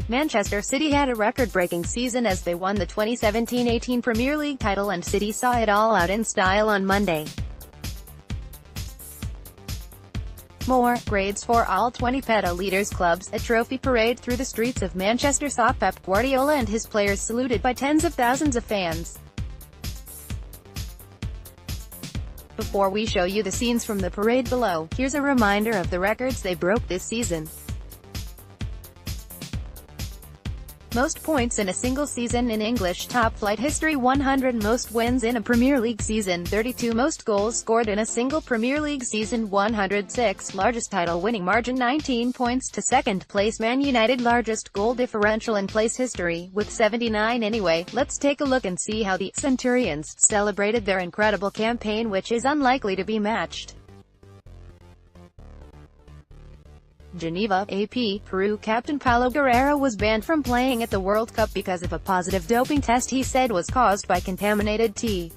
Manchester City had a record-breaking season as they won the 2017-18 Premier League title, and City saw it all out in style on Monday. More grades for all 20 PETA leaders clubs. A trophy parade through the streets of Manchester saw Pep Guardiola and his players saluted by tens of thousands of fans. Before we show you the scenes from the parade below, here's a reminder of the records they broke this season. Most points in a single season in English top-flight history, 100 most wins in a Premier League season, 32 most goals scored in a single Premier League season, 106 largest title-winning margin, 19 points to second place Man United, largest goal differential in place history, with 79 anyway. Let's take a look and see how the Centurions celebrated their incredible campaign, which is unlikely to be matched. Geneva, AP, Peru captain Paulo Guerrero was banned from playing at the World Cup because of a positive doping test he said was caused by contaminated tea.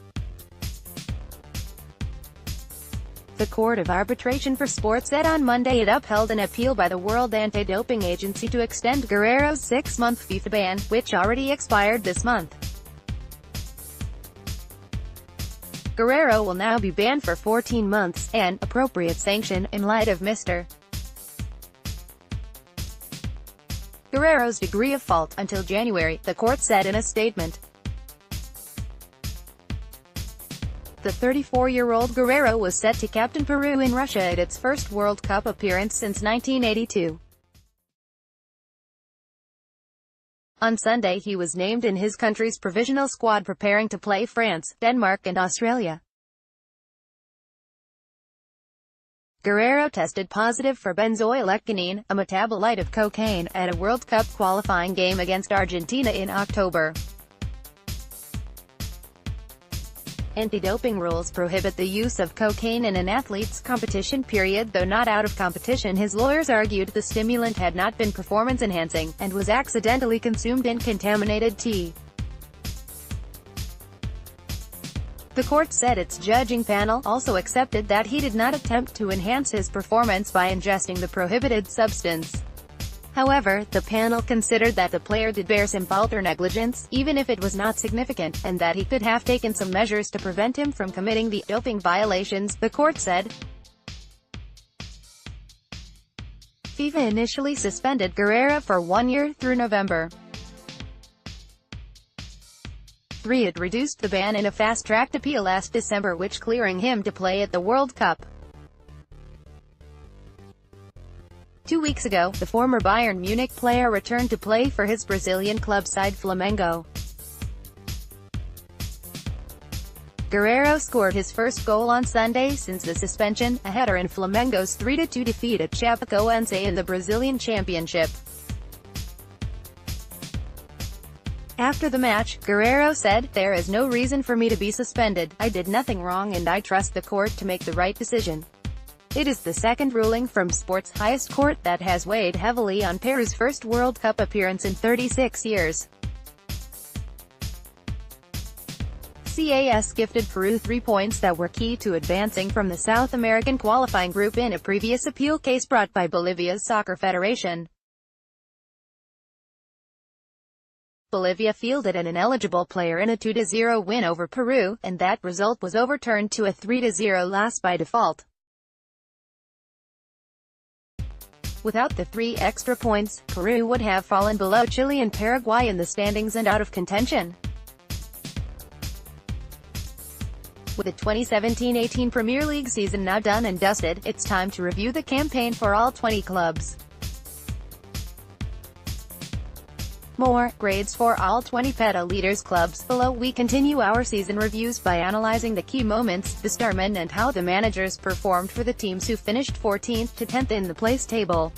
The Court of Arbitration for Sport said on Monday it upheld an appeal by the World Anti-Doping Agency to extend Guerrero's 6-month FIFA ban, which already expired this month. Guerrero will now be banned for 14 months, an appropriate sanction, in light of Mr. Guerrero's degree of fault, until January, the court said in a statement. The 34-year-old Guerrero was set to captain Peru in Russia at its first World Cup appearance since 1982. On Sunday he was named in his country's provisional squad preparing to play France, Denmark and Australia. Guerrero tested positive for benzoylecgonine, a metabolite of cocaine, at a World Cup qualifying game against Argentina in October. Anti-doping rules prohibit the use of cocaine in an athlete's competition period. Though not out of competition, his lawyers argued the stimulant had not been performance-enhancing, and was accidentally consumed in contaminated tea. The court said its judging panel also accepted that he did not attempt to enhance his performance by ingesting the prohibited substance. However, the panel considered that the player did bear some fault or negligence, even if it was not significant, and that he could have taken some measures to prevent him from committing the doping violations, the court said. FIFA initially suspended Guerrero for 1 year, through November. It reduced the ban in a fast-tracked appeal last December, which clearing him to play at the World Cup. 2 weeks ago, the former Bayern Munich player returned to play for his Brazilian club side Flamengo. Guerrero scored his first goal on Sunday since the suspension, a header in Flamengo's 3-2 defeat at Chapecoense in the Brazilian Championship. After the match, Guerrero said, "There is no reason for me to be suspended. I did nothing wrong and I trust the court to make the right decision." It is the second ruling from sport's highest court that has weighed heavily on Peru's first World Cup appearance in 36 years. CAS gifted Peru 3 points that were key to advancing from the South American qualifying group in a previous appeal case brought by Bolivia's Soccer Federation. Bolivia fielded an ineligible player in a 2-0 win over Peru, and that result was overturned to a 3-0 loss by default. Without the 3 extra points, Peru would have fallen below Chile and Paraguay in the standings and out of contention. With the 2017-18 Premier League season now done and dusted, it's time to review the campaign for all 20 clubs. More grades for all 20 PETA leaders clubs. Below we continue our season reviews by analyzing the key moments, the starmen, and how the managers performed for the teams who finished 14th to 10th in the place table.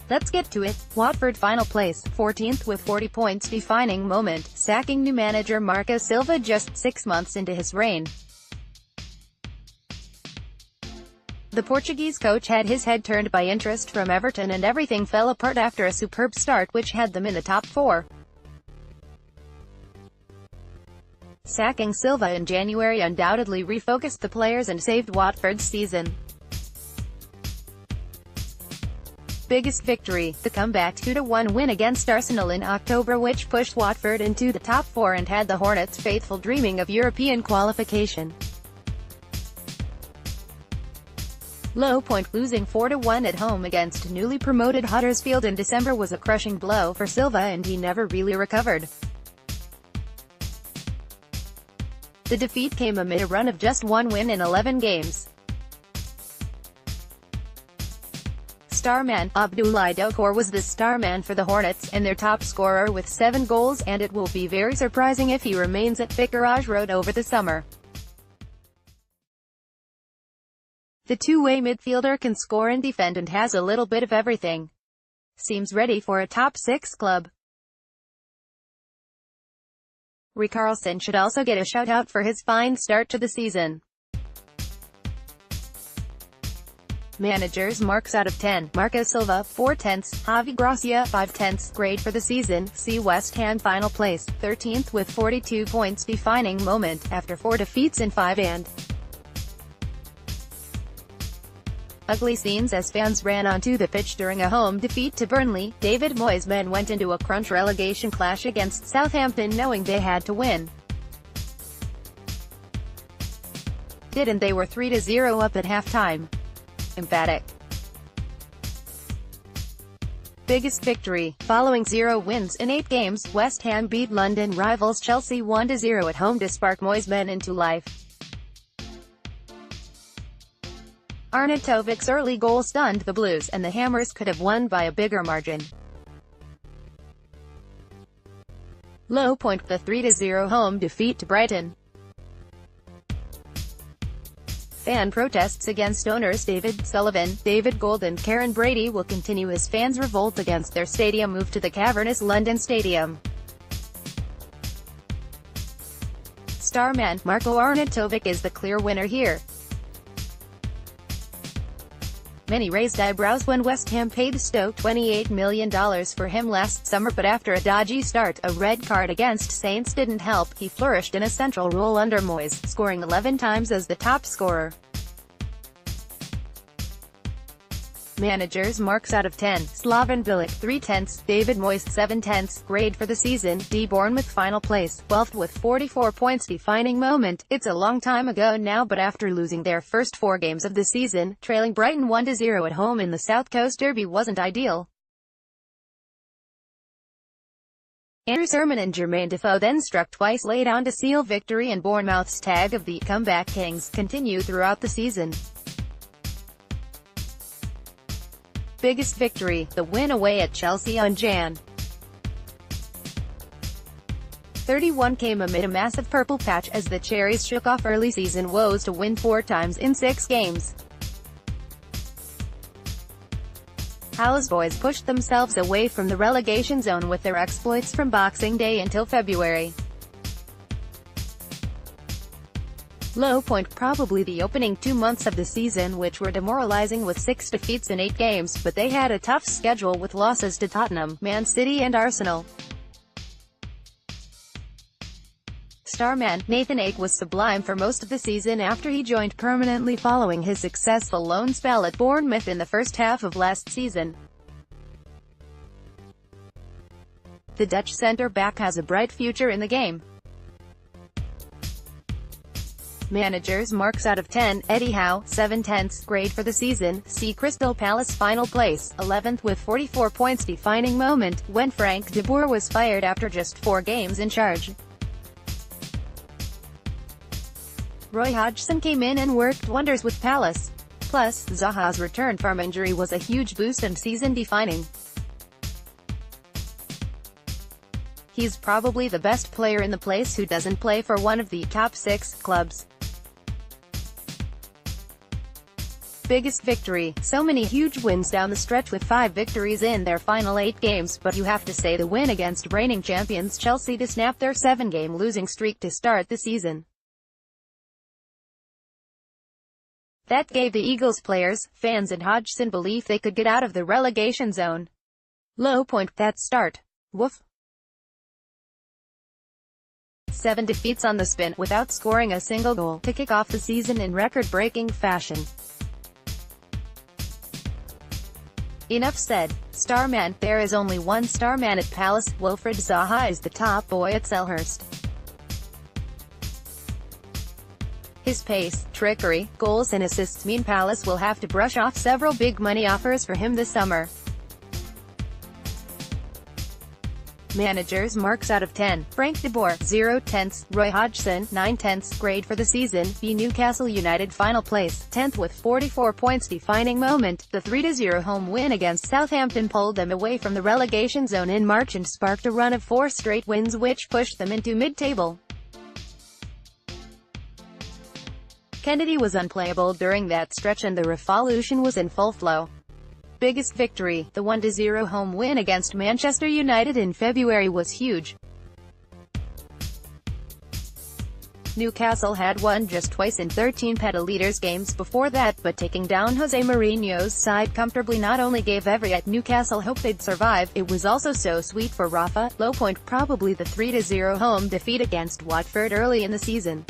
Let's get to it. Watford final place, 14th with 40 points. Defining moment, sacking new manager Marco Silva just 6 months into his reign. The Portuguese coach had his head turned by interest from Everton, and everything fell apart after a superb start which had them in the top 4. Sacking Silva in January undoubtedly refocused the players and saved Watford's season. Biggest victory, the comeback 2-1 win against Arsenal in October, which pushed Watford into the top four and had the Hornets' faithful dreaming of European qualification. Low point, losing 4-1 at home against newly promoted Huddersfield in December was a crushing blow for Silva, and he never really recovered. The defeat came amid a run of just one win in 11 games. Starman, Abdoulaye Doucouré was the starman for the Hornets, and their top scorer with 7 goals, and it will be very surprising if he remains at Vicarage Road over the summer. The two-way midfielder can score and defend and has a little bit of everything. Seems ready for a top 6 club. Richarlison should also get a shout-out for his fine start to the season. Managers marks out of 10, Marcos Silva 4/10, Javi Gracia 5/10, grade for the season, see West Ham final place, 13th with 42 points, defining moment, after 4 defeats in 5 and ugly scenes as fans ran onto the pitch during a home defeat to Burnley. David Moyes' men went into a crunch relegation clash against Southampton knowing they had to win. Didn't they? Were 3-0 up at halftime. Emphatic. Biggest victory, following 0 wins in 8 games, West Ham beat London rivals Chelsea 1-0 at home to spark Moyes' men into life. Arnautovic's early goal stunned the Blues, and the Hammers could have won by a bigger margin. Low point, the 3-0 home defeat to Brighton. Fan protests against owners David Sullivan, David Gold and Karen Brady will continue as fans revolt against their stadium move to the cavernous London Stadium. Starman, Marko Arnautovic is the clear winner here. Many raised eyebrows when West Ham paid Stoke $28 million for him last summer, but after a dodgy start, a red card against Saints didn't help. He flourished in a central role under Moyes, scoring 11 times as the top scorer. Managers marks out of 10, Slaven Bilic 3/10, David Moyes 7/10, grade for the season, D Bournemouth final place, 12th with 44 points, defining moment. It's a long time ago now, but after losing their first 4 games of the season, trailing Brighton 1-0 at home in the South Coast Derby wasn't ideal. Andrew Sermon and Jermaine Defoe then struck twice late on to seal victory, and Bournemouth's tag of the comeback kings continued throughout the season. Biggest victory, the win away at Chelsea on Jan. 31 came amid a massive purple patch as the Cherries shook off early season woes to win 4 times in 6 games. Hal's boys pushed themselves away from the relegation zone with their exploits from Boxing Day until February. Low point, probably the opening 2 months of the season, which were demoralizing with 6 defeats in 8 games, but they had a tough schedule with losses to Tottenham, Man City and Arsenal. Starman, Nathan Ake was sublime for most of the season after he joined permanently following his successful loan spell at Bournemouth in the first half of last season. The Dutch centre-back has a bright future in the game. Managers marks out of 10, Eddie Howe 7/10, grade for the season, see Crystal Palace final place, 11th with 44 points, defining moment, when Frank de Boer was fired after just 4 games in charge. Roy Hodgson came in and worked wonders with Palace. Plus, Zaha's return from injury was a huge boost and season-defining. He's probably the best player in the place who doesn't play for one of the top 6 clubs. Biggest victory, so many huge wins down the stretch with 5 victories in their final 8 games, but you have to say the win against reigning champions Chelsea to snap their 7-game losing streak to start the season. That gave the Eagles players, fans and Hodgson belief they could get out of the relegation zone. Low point, that start. Woof. 7 defeats on the spin, without scoring a single goal, to kick off the season in record-breaking fashion. Enough said. Starman. There is only one Starman at Palace. Wilfried Zaha is the top boy at Selhurst. His pace, trickery, goals and assists mean Palace will have to brush off several big money offers for him this summer. Managers marks out of 10. Frank de Boer, 0 tenths. Roy Hodgson, 9 tenths. Grade for the season, B. Newcastle United final place, 10th with 44 points. Defining moment, the 3-0 home win against Southampton pulled them away from the relegation zone in March and sparked a run of 4 straight wins which pushed them into mid-table. Kennedy was unplayable during that stretch and the revolution was in full flow. Biggest victory, the 1-0 home win against Manchester United in February, was huge. Newcastle had won just twice in 13 petalitres games before that, but taking down Jose Mourinho's side comfortably not only gave every at Newcastle hope they'd survive, it was also so sweet for Rafa. Low point probably the 3-0 home defeat against Watford early in the season.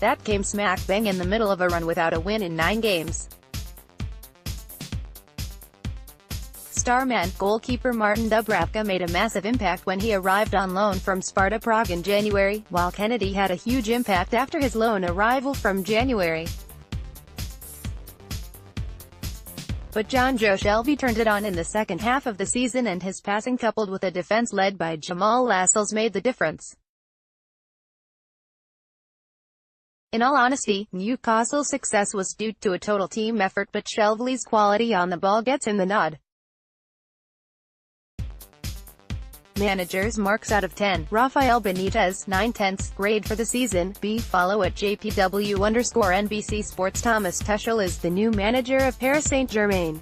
That came smack bang in the middle of a run without a win in 9 games. Starman, goalkeeper Martin Dubravka made a massive impact when he arrived on loan from Sparta Prague in January, while Kennedy had a huge impact after his loan arrival from January. But Jonjo Shelvey turned it on in the second half of the season and his passing coupled with a defense led by Jamal Lascelles made the difference. In all honesty, Newcastle's success was due to a total team effort, but Shelvey's quality on the ball gets him the nod. Managers marks out of 10. Rafael Benitez, 9 tenths. Grade for the season, B. Follow at JPW_NBC Sports. Thomas Tuchel is the new manager of Paris Saint-Germain.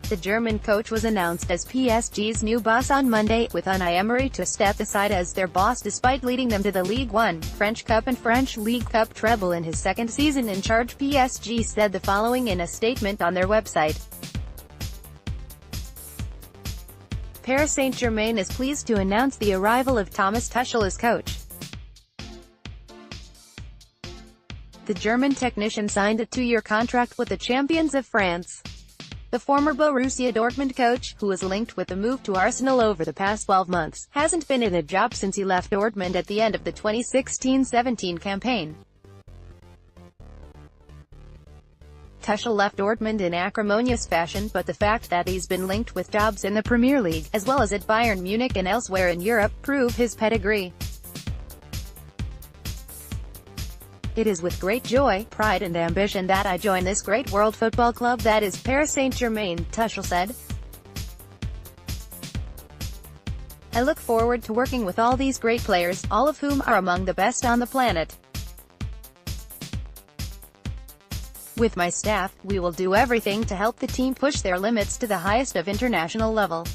The German coach was announced as PSG's new boss on Monday, with Unai Emery to step aside as their boss despite leading them to the Ligue 1, French Cup and French League Cup treble in his second season in charge. PSG said the following in a statement on their website. Paris Saint-Germain is pleased to announce the arrival of Thomas Tuchel as coach. The German technician signed a 2-year contract with the champions of France. The former Borussia Dortmund coach, who was linked with the move to Arsenal over the past 12 months, hasn't been in a job since he left Dortmund at the end of the 2016-17 campaign. Tuchel left Dortmund in acrimonious fashion, but the fact that he's been linked with jobs in the Premier League, as well as at Bayern Munich and elsewhere in Europe, prove his pedigree. It is with great joy, pride and ambition that I join this great world football club that is Paris Saint-Germain, Tuchel said. I look forward to working with all these great players, all of whom are among the best on the planet. With my staff, we will do everything to help the team push their limits to the highest of international level.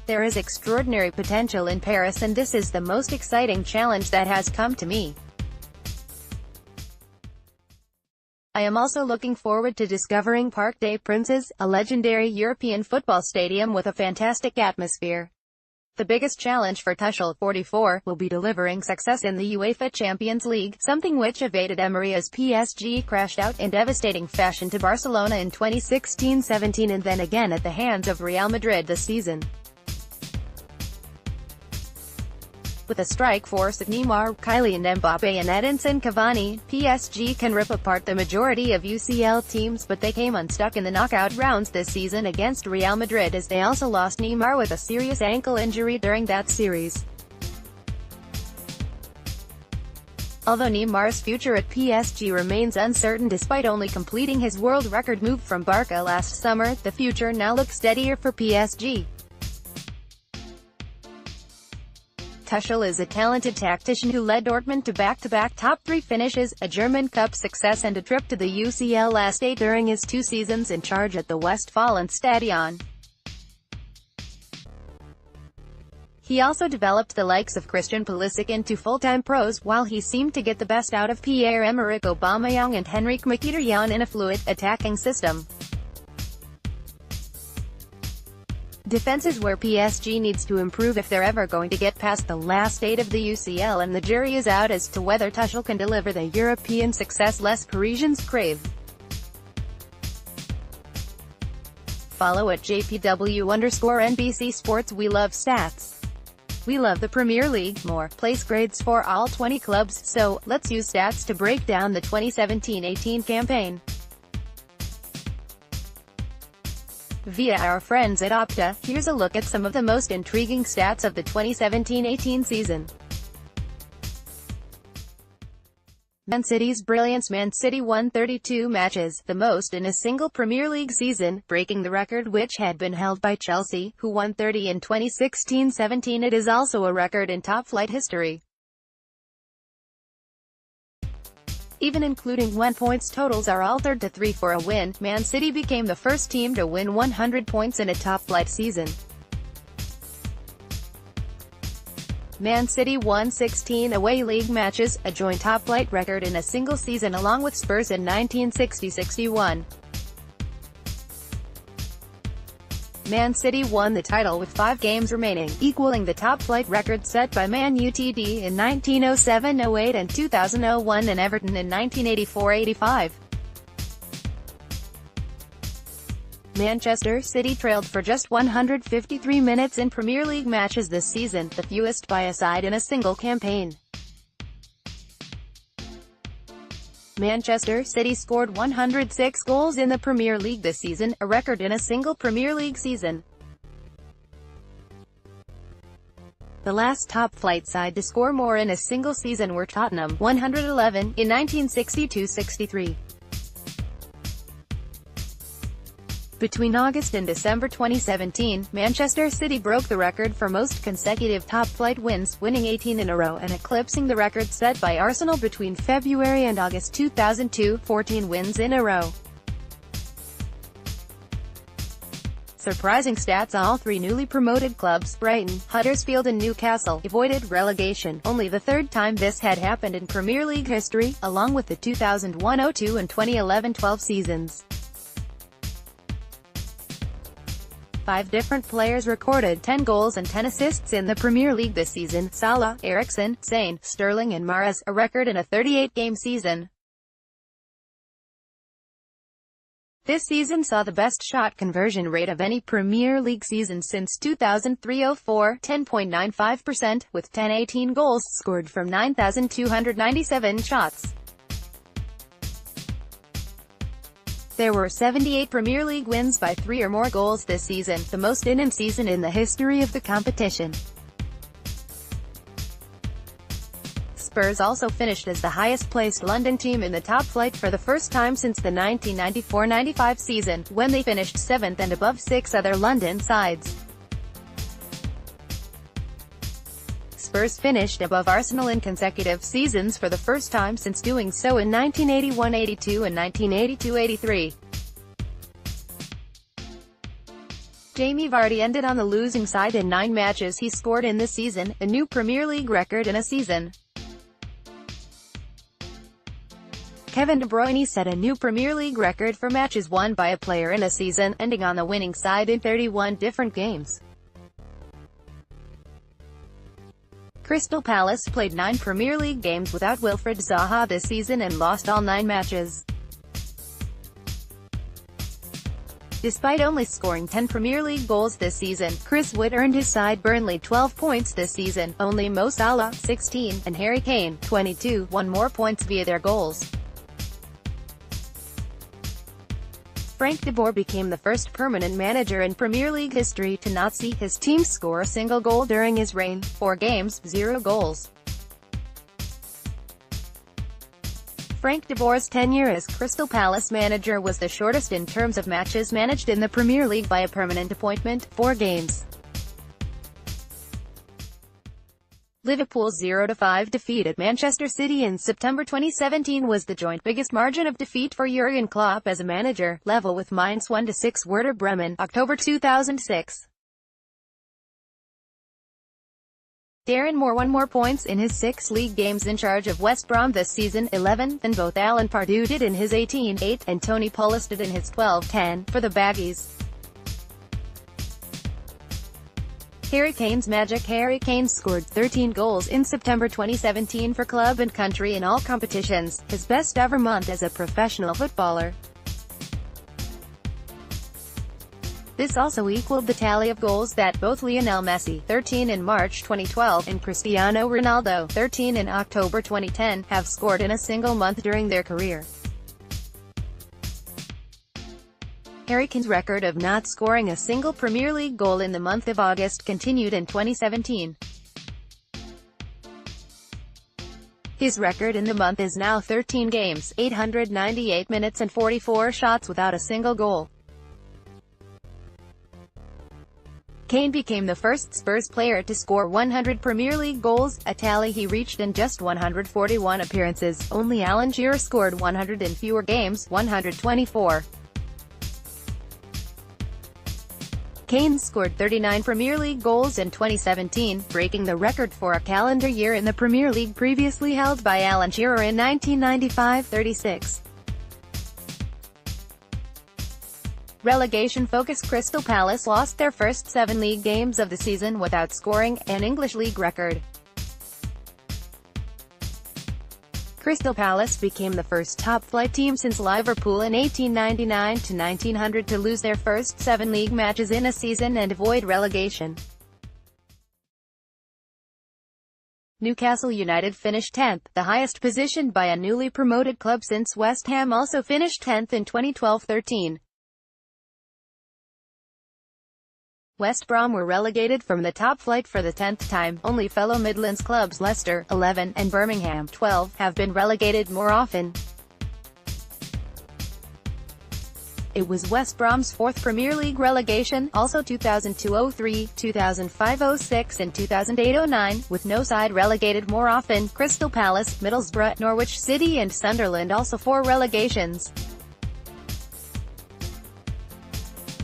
There is extraordinary potential in Paris and this is the most exciting challenge that has come to me. I am also looking forward to discovering Parc des Princes, a legendary European football stadium with a fantastic atmosphere. The biggest challenge for Tuchel, 44, will be delivering success in the UEFA Champions League, something which evaded Emery as PSG crashed out in devastating fashion to Barcelona in 2016-17 and then again at the hands of Real Madrid this season. With a strike force of Neymar, Kylian Mbappe and Edinson Cavani, PSG can rip apart the majority of UCL teams, but they came unstuck in the knockout rounds this season against Real Madrid as they also lost Neymar with a serious ankle injury during that series. Although Neymar's future at PSG remains uncertain despite only completing his world record move from Barca last summer, the future now looks steadier for PSG. Tuchel is a talented tactician who led Dortmund to back-to-back top 3 finishes, a German Cup success and a trip to the UCL last day during his 2 seasons in charge at the Westfalenstadion. He also developed the likes of Christian Pulisic into full-time pros, while he seemed to get the best out of Pierre-Emerick Aubameyang and Henrikh Mkhitaryan in a fluid, attacking system. Defense is where PSG needs to improve if they're ever going to get past the last 8 of the UCL, and the jury is out as to whether Tuchel can deliver the European success Les Parisians crave. Follow at JPW_NBC Sports. We love stats. We love the Premier League more. Place grades for all 20 clubs, so let's use stats to break down the 2017-18 campaign. Via our friends at Opta, here's a look at some of the most intriguing stats of the 2017-18 season. Man City's brilliance. Man City won 32 matches, the most in a single Premier League season, breaking the record which had been held by Chelsea, who won 30 in 2016-17. It is also a record in top-flight history. Even including when points totals are altered to 3 for a win, Man City became the first team to win 100 points in a top-flight season. Man City won 16 away league matches, a joint top-flight record in a single season along with Spurs in 1960-61. Man City won the title with 5 games remaining, equaling the top-flight record set by Man Utd in 1907-08 and 2001 and Everton in 1984-85. Manchester City trailed for just 153 minutes in Premier League matches this season, the fewest by a side in a single campaign. Manchester City scored 106 goals in the Premier League this season, a record in a single Premier League season. The last top-flight side to score more in a single season were Tottenham, 111, in 1962-63. Between August and December 2017, Manchester City broke the record for most consecutive top-flight wins, winning 18 in a row and eclipsing the record set by Arsenal between February and August 2002, 14 wins in a row. Surprising stats. All 3 newly promoted clubs, Brighton, Huddersfield and Newcastle, avoided relegation, only the 3rd time this had happened in Premier League history, along with the 2001-02 and 2011-12 seasons. 5 different players recorded 10 goals and 10 assists in the Premier League this season: Salah, Eriksen, Sane, Sterling and Mahrez, a record in a 38-game season. This season saw the best shot conversion rate of any Premier League season since 2003-04, 10.95%, with 18 goals scored from 9,297 shots. There were 78 Premier League wins by 3 or more goals this season, the most in a season in the history of the competition. Spurs also finished as the highest-placed London team in the top flight for the first time since the 1994-95 season, when they finished 7th and above 6 other London sides. Spurs finished above Arsenal in consecutive seasons for the first time since doing so in 1981-82 and 1982-83. Jamie Vardy ended on the losing side in 9 matches he scored in this season, a new Premier League record in a season. Kevin De Bruyne set a new Premier League record for matches won by a player in a season, ending on the winning side in 31 different games. Crystal Palace played 9 Premier League games without Wilfried Zaha this season and lost all 9 matches. Despite only scoring 10 Premier League goals this season, Chris Wood earned his side Burnley 12 points this season. Only Mo Salah, 16, and Harry Kane, 22, won more points via their goals. Frank de Boer became the first permanent manager in Premier League history to not see his team score a single goal during his reign. 4 games, 0 goals. Frank de Boer's tenure as Crystal Palace manager was the shortest in terms of matches managed in the Premier League by a permanent appointment, 4 games. Liverpool's 0-5 defeat at Manchester City in September 2017 was the joint biggest margin of defeat for Jurgen Klopp as a manager, level with Mainz 1-6 Werder Bremen, October 2006. Darren Moore won more points in his 6 league games in charge of West Brom this season, 11, than both Alan Pardew did in his 18-8, and Tony Pulis did in his 12-10, for the Baggies. Harry Kane's magic. Harry Kane scored 13 goals in September 2017 for club and country in all competitions, his best ever month as a professional footballer. This also equaled the tally of goals that both Lionel Messi, 13 in March 2012, and Cristiano Ronaldo, 13 in October 2010, have scored in a single month during their career. Harry Kane's record of not scoring a single Premier League goal in the month of August continued in 2017. His record in the month is now 13 games, 898 minutes and 44 shots without a single goal. Kane became the first Spurs player to score 100 Premier League goals, a tally he reached in just 141 appearances. Only Alan Shearer scored 100 in fewer games, 124. Kane scored 39 Premier League goals in 2017, breaking the record for a calendar year in the Premier League previously held by Alan Shearer in 1995-36. Relegation-focused Crystal Palace lost their first 7 league games of the season without scoring, an English league record. Crystal Palace became the first top-flight team since Liverpool in 1899-1900 to lose their first 7 league matches in a season and avoid relegation. Newcastle United finished 10th, the highest position by a newly promoted club since West Ham also finished 10th in 2012-13. West Brom were relegated from the top flight for the 10th time. Only fellow Midlands clubs Leicester, 11, and Birmingham, 12, have been relegated more often. It was West Brom's 4th Premier League relegation, also 2002-03, 2005-06 and 2008-09, with no side relegated more often. Crystal Palace, Middlesbrough, Norwich City and Sunderland also 4 relegations.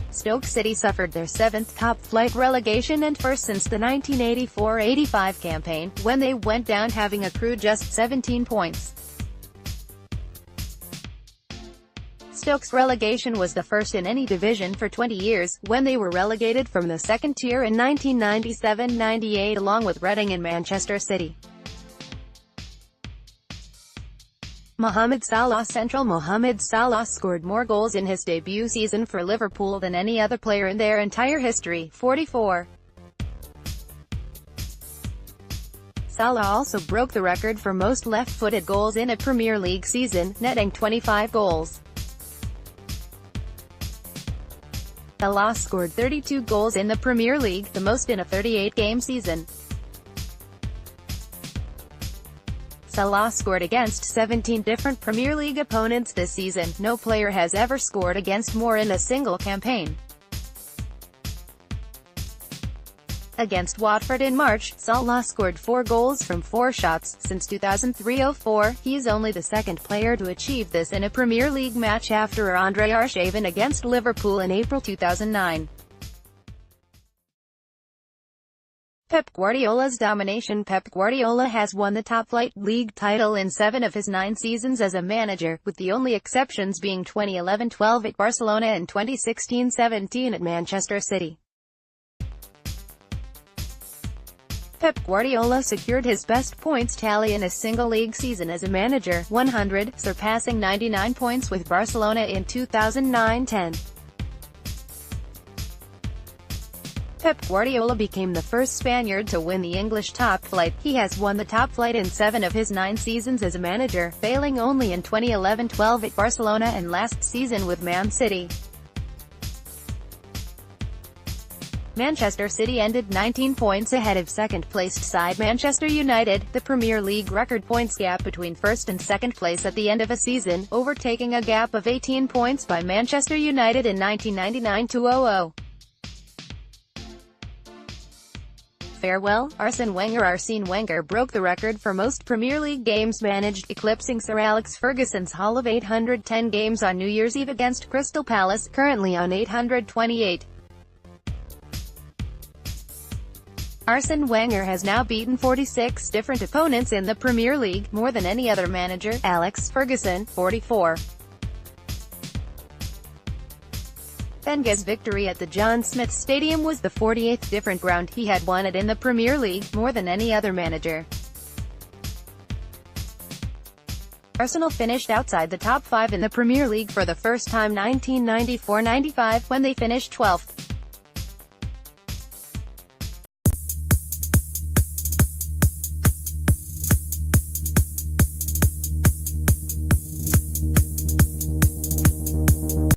Stoke City suffered their 7th top-flight relegation and first since the 1984-85 campaign, when they went down having accrued just 17 points. Stoke's relegation was the first in any division for 20 years, when they were relegated from the second tier in 1997-98 along with Reading and Manchester City. Mohamed Salah. Central Mohamed Salah scored more goals in his debut season for Liverpool than any other player in their entire history, 44. Salah also broke the record for most left-footed goals in a Premier League season, netting 25 goals. Salah scored 32 goals in the Premier League, the most in a 38-game season. Salah scored against 17 different Premier League opponents this season. No player has ever scored against more in a single campaign. Against Watford in March, Salah scored 4 goals from 4 shots. Since 2003-04, he is only the second player to achieve this in a Premier League match after Andre Arshavin against Liverpool in April 2009. Pep Guardiola's domination. Pep Guardiola has won the top-flight league title in 7 of his 9 seasons as a manager, with the only exceptions being 2011-12 at Barcelona and 2016-17 at Manchester City. Pep Guardiola secured his best points tally in a single league season as a manager, 100, surpassing 99 points with Barcelona in 2009-10. Pep Guardiola became the first Spaniard to win the English top flight. He has won the top flight in 7 of his 9 seasons as a manager, failing only in 2011-12 at Barcelona and last season with Man City. Manchester City ended 19 points ahead of second-placed side Manchester United, the Premier League record points gap between first and second place at the end of a season, overtaking a gap of 18 points by Manchester United in 1999-00. Farewell, Arsene Wenger. Arsene Wenger broke the record for most Premier League games managed, eclipsing Sir Alex Ferguson's haul of 810 games on New Year's Eve against Crystal Palace, currently on 828. Arsene Wenger has now beaten 46 different opponents in the Premier League, more than any other manager. Alex Ferguson, 44. Wenger's victory at the John Smith Stadium was the 48th different ground he had won at in the Premier League, more than any other manager. Arsenal finished outside the top 5 in the Premier League for the first time 1994-95, when they finished 12th.